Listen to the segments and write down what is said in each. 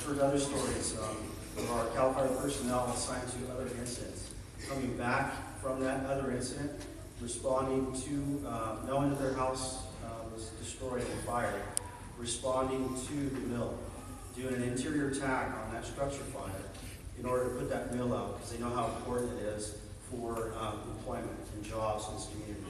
heard other stories of our CAL FIRE personnel assigned to other incidents, coming back from that other incident, responding to, knowing that their house was destroyed in fire, responding to the mill, doing an interior attack on that structure fire in order to put that mill out, because they know how important it is for employment and jobs in this community.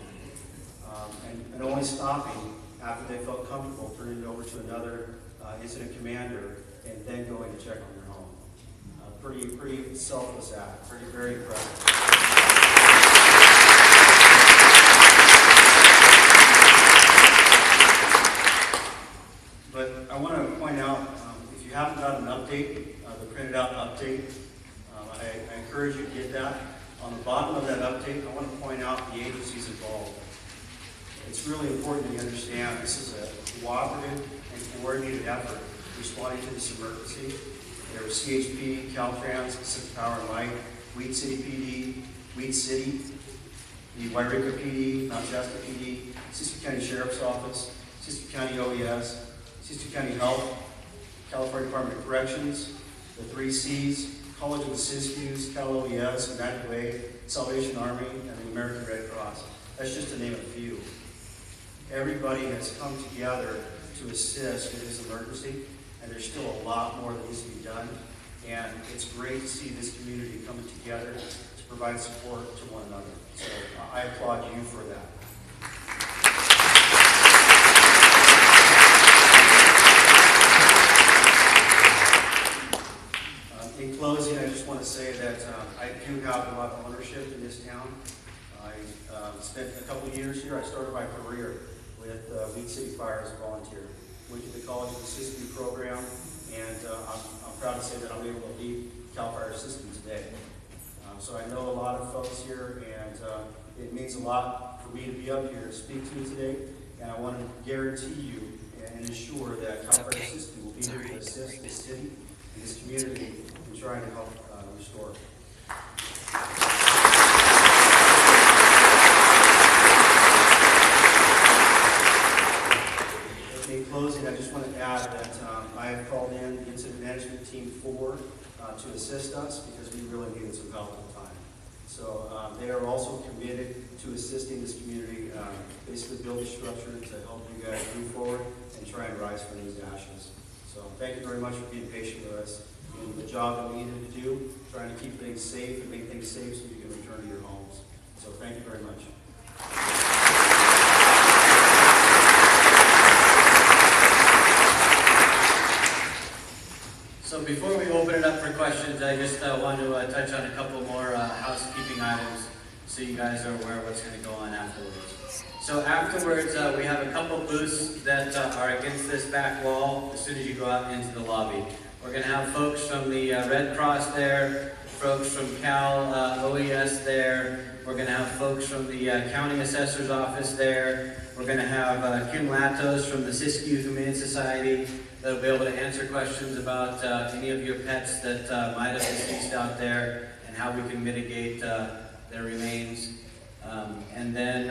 And only stopping after they felt comfortable turning it over to another incident commander and then going to check on their home. Pretty selfless act, very impressive. But I want to point out, if you haven't got an update, the printed out update, I encourage you to get that. On the bottom of that update, I want to point out the agencies involved. It's really important that you understand this is a cooperative and coordinated effort responding to this emergency. There was CHP, Caltrans, Pacific Power and Light, Weed City PD, Weed City, the Wairika PD, Mount Shasta PD, Siskiyou County Sheriff's Office, Siskiyou County OES, Siskiyou County Health, California Department of Corrections, the 3 Cs, College of the Siskiyous, Cal OES, United Way, Salvation Army, and the American Red Cross. That's just to name a few. Everybody has come together to assist in this emergency, and there's still a lot more that needs to be done. And it's great to see this community coming together to provide support to one another. So I applaud you for that. In closing, I just want to say that I do have a lot of ownership in this town. I spent a couple of years here. I started my career with Weed City Fire as a volunteer. Went to the College of the Siskiyou program, and I'm proud to say that I'm able to lead CAL FIRE system today. So I know a lot of folks here, and it means a lot for me to be up here to speak to you today. And I want to guarantee you and ensure that CAL FIRE system will be here to assist this city and this community in trying to help restore. In closing, I just want to add that I have called in the Incident Management Team 4 to assist us because we really needed some help at the time. So they are also committed to assisting this community, basically build a structure to help you guys move forward and try and rise from these ashes. So thank you very much for being patient with us in the job that we needed to do, trying to keep things safe and make things safe so you can return to your homes. So thank you very much. So before we open it up for questions, I just want to touch on a couple more housekeeping items so you guys are aware of what's going to go on afterwards. So afterwards, we have a couple booths that are against this back wall as soon as you go out into the lobby. We're going to have folks from the Red Cross there, folks from Cal OES there. We're going to have folks from the County Assessor's Office there. We're going to have Kim Latos from the Siskiyou Humane Society that'll be able to answer questions about any of your pets that might have deceased out there and how we can mitigate their remains. And then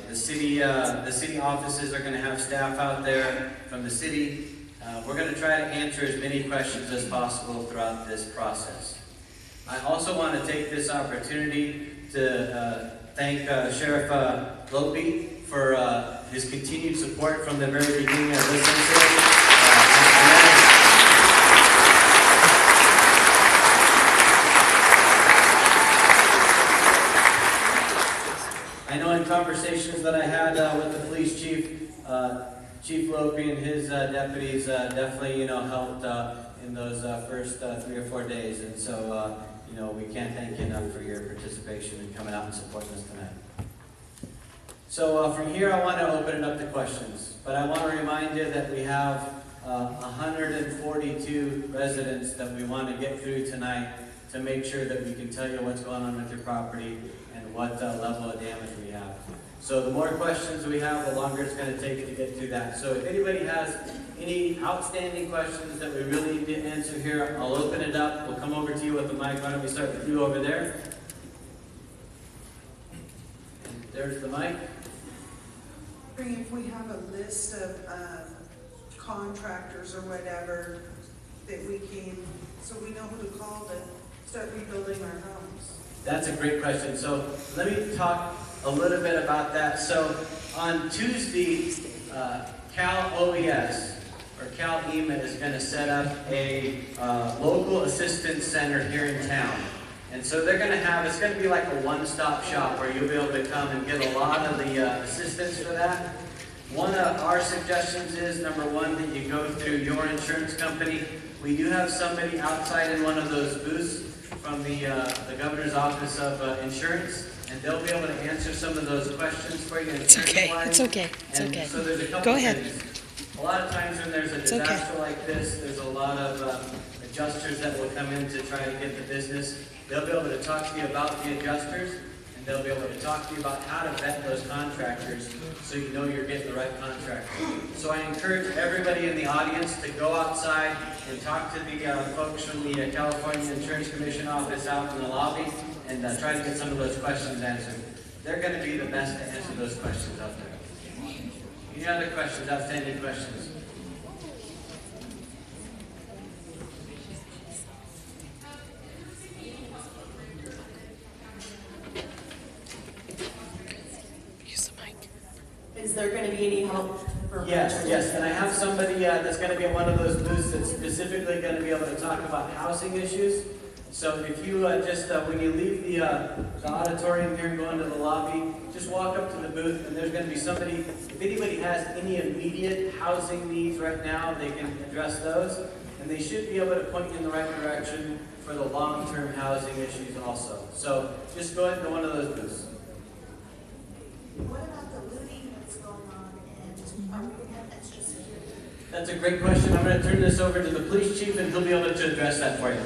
the city offices are going to have staff out there from the city. We're going to try to answer as many questions as possible throughout this process. I also want to take this opportunity to thank Sheriff Lopi for his continued support from the very beginning of this incident. I know in conversations that I had with the police chief, Chief Lopi and his deputies definitely, helped in those first 3 or 4 days, and so, we can't thank you enough for your participation and coming out and supporting us tonight. So from here, I want to open it up to questions, but I want to remind you that we have 142 residents that we want to get through tonight to make sure that we can tell you what's going on with your property and what level of damage we have. So the more questions we have, the longer it's going to take to get through that. So if anybody has any outstanding questions that we really need to answer here, I'll open it up. We'll come over to you with the mic. Why don't we start with you over there? There's the mic. If we have a list of contractors or whatever that we can, so we know who to call to start rebuilding our homes? That's a great question. So let me talk a little bit about that. So on Tuesday, Cal OES, or Cal EMA, is going to set up a local assistance center here in town. And so they're going to have, it's going to be like a one-stop shop where you'll be able to come and get a lot of the assistance for that. One of our suggestions is, number one, that you go through your insurance company. We do have somebody outside in one of those booths from the Governor's Office of Insurance, and they'll be able to answer some of those questions for you. It's okay. It's okay. It's and okay. So there's a couple Go ahead. things. A lot of times when there's a disaster like this, there's a lot of adjusters that will come in to try to get the business. They'll be able to talk to you about the adjusters, and they'll be able to talk to you about how to vet those contractors so you know you're getting the right contractor. So I encourage everybody in the audience to go outside and talk to the folks from the California Insurance Commission office out in the lobby and try to get some of those questions answered. They're going to be the best to answer those questions out there. Any other questions, outstanding questions? Use the mic. Is there going to be any help for Yes, and I have somebody that's going to be at one of those booths that's specifically going to be able to talk about housing issues. So if you when you leave the auditorium here and go into the lobby, just walk up to the booth and there's going to be somebody, if anybody has any immediate housing needs right now, they can address those. And they should be able to point you in the right direction for the long-term housing issues also. So just go ahead to one of those booths. What about the looting that's going on, and are we going to have extra security? That's a great question. I'm going to turn this over to the police chief and he'll be able to address that for you.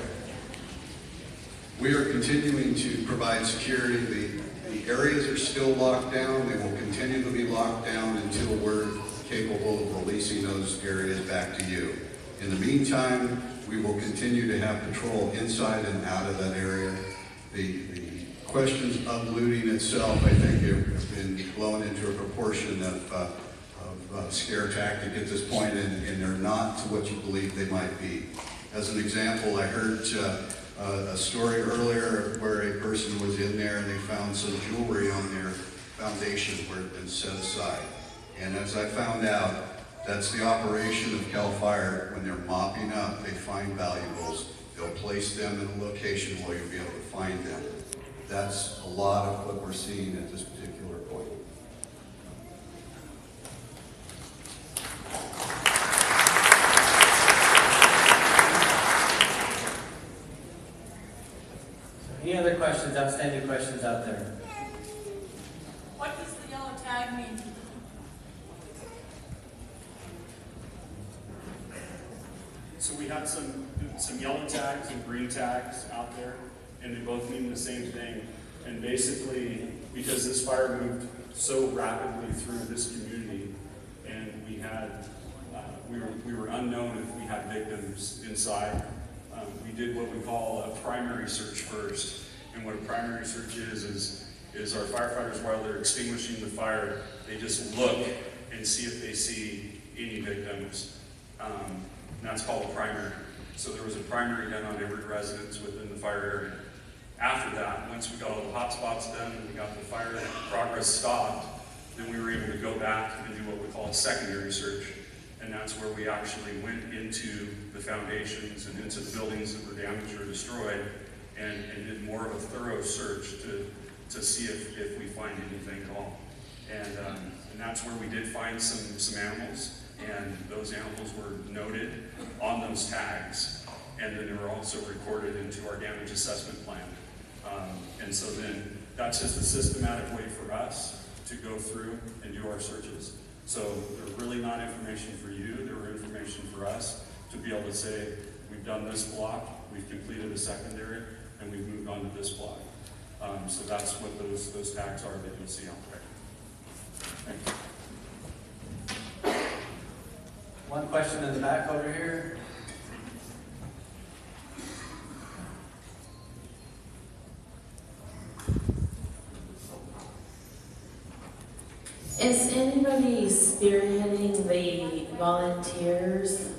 We are continuing to provide security. The areas are still locked down. They will continue to be locked down until we're capable of releasing those areas back to you. In the meantime, we will continue to have patrol inside and out of that area. The questions of looting itself, I think, have been blown into a proportion of scare tactic at this point, and they're not to what you believe they might be. As an example, I heard a story earlier where a person was in there and they found some jewelry on their foundation where it had been set aside. And as I found out, that's the operation of Cal Fire. When they're mopping up, they find valuables. They'll place them in a location where you'll be able to find them. That's a lot of what we're seeing at this particular point. Any other questions, outstanding questions out there? What does the yellow tag mean? So we had some yellow tags and green tags out there, and they both mean the same thing. And basically, because this fire moved so rapidly through this community, and we had, we were unknown if we had victims inside. We did what we call a primary search first. And what a primary search is our firefighters, while they're extinguishing the fire, they just look and see if they see any victims. And that's called a primary. So there was a primary done on every residence within the fire area. After that, once we got all the hot spots done and we got the fire progress stopped, then we were able to go back and do what we call a secondary search. And that's where we actually went into the foundations and into the buildings that were damaged or destroyed and did more of a thorough search to see if we find anything at all. And that's where we did find some animals, and those animals were noted on those tags, and then they were also recorded into our damage assessment plan. And so then that's just a systematic way for us to go through and do our searches. So they're really not information for you, they're information for us to be able to say, we've done this block, we've completed a secondary, and we've moved on to this block. So that's what those tags are that you'll see out there. Thank you. One question in the back over here. Is anybody spearheading the volunteers,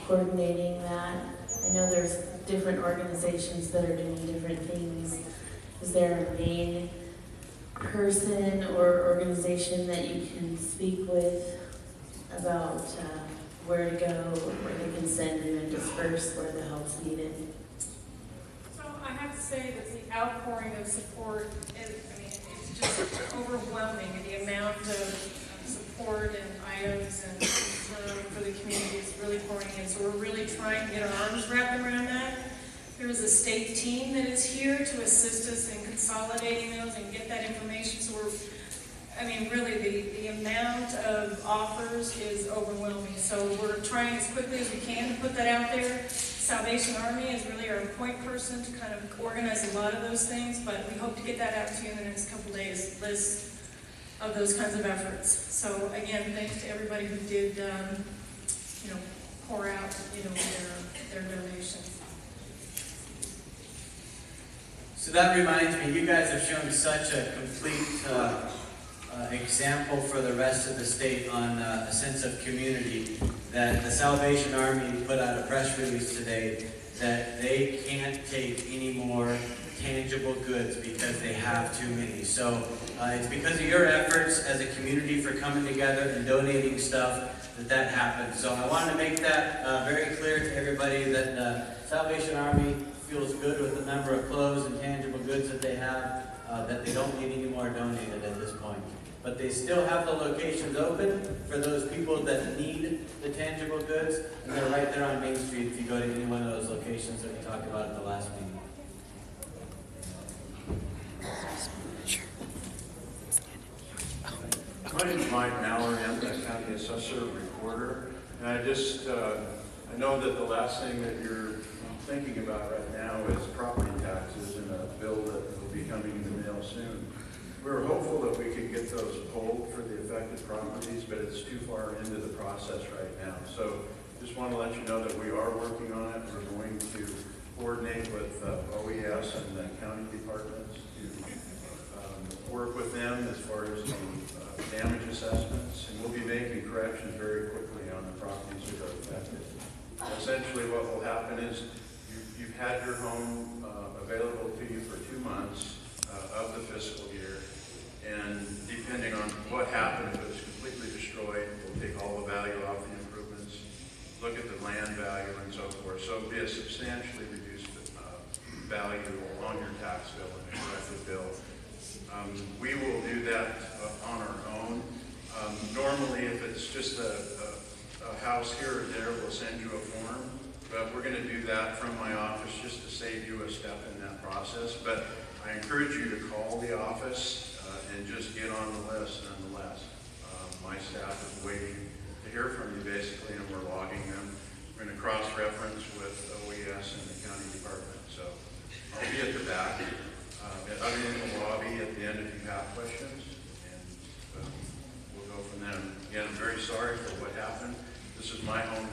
coordinating that? I know there's different organizations that are doing different things. Is there a main person or organization that you can speak with about where to go, where they can send you and disperse where the help's needed? So I have to say that the outpouring of support is, I mean, it's just overwhelming. The amount of support and items and for the community is really pouring in. So we're really trying to get our arms wrapped around that. There is a state team that is here to assist us in consolidating those and get that information. So I mean, really, the amount of offers is overwhelming. So we're trying as quickly as we can to put that out there. Salvation Army is really our point person to kind of organize a lot of those things, but we hope to get that out to you in the next couple of days, list of those kinds of efforts. So again, thanks to everybody who did, pour out, their donations. So that reminds me, you guys have shown such a complete example for the rest of the state on a sense of community that the Salvation Army put out a press release today that they can't take any more tangible goods because they have too many. So it's because of your efforts as a community for coming together and donating stuff that happened. So I want to make that very clear to everybody that Salvation Army feels good with the number of clothes and tangible goods that they have, that they don't need any more donated at this point. But they still have the locations open for those people that need the tangible goods, and they're right there on Main Street if you go to any one of those locations that we talked about at the last meeting. My name is Mike Mallory. I'm the county assessor recorder, and I know that the last thing that you're thinking about right now is property taxes and a bill that will be coming in the mail soon. We were hopeful that we could get those pulled for the affected properties, but it's too far into the process right now. So just want to let you know that we are working on it. We're going to coordinate with OES and the county departments to work with them as far as the damage assessments, and we'll be making corrections very quickly on the properties that are affected. Essentially what will happen is you've had your home available to you for 2 months of the fiscal year, and depending on what happened, if it was completely destroyed, we'll take all the value off the improvements, look at the land value and so forth. So it'll be a substantially reduced value on your tax bill and your electric bill. We will do that on our own. Normally, if it's just a house here or there, we'll send you a form, but we're going to do that from my office just to save you a step in that process. But I encourage you to call the office and just get on the list nonetheless. My staff is waiting to hear from you basically, and we're logging them. We're going to cross-reference with OES and the county department. So I'll be at the back. I'll be in the lobby at the end if you have questions, and we'll go from there. Again, I'm very sorry for what happened. This is my home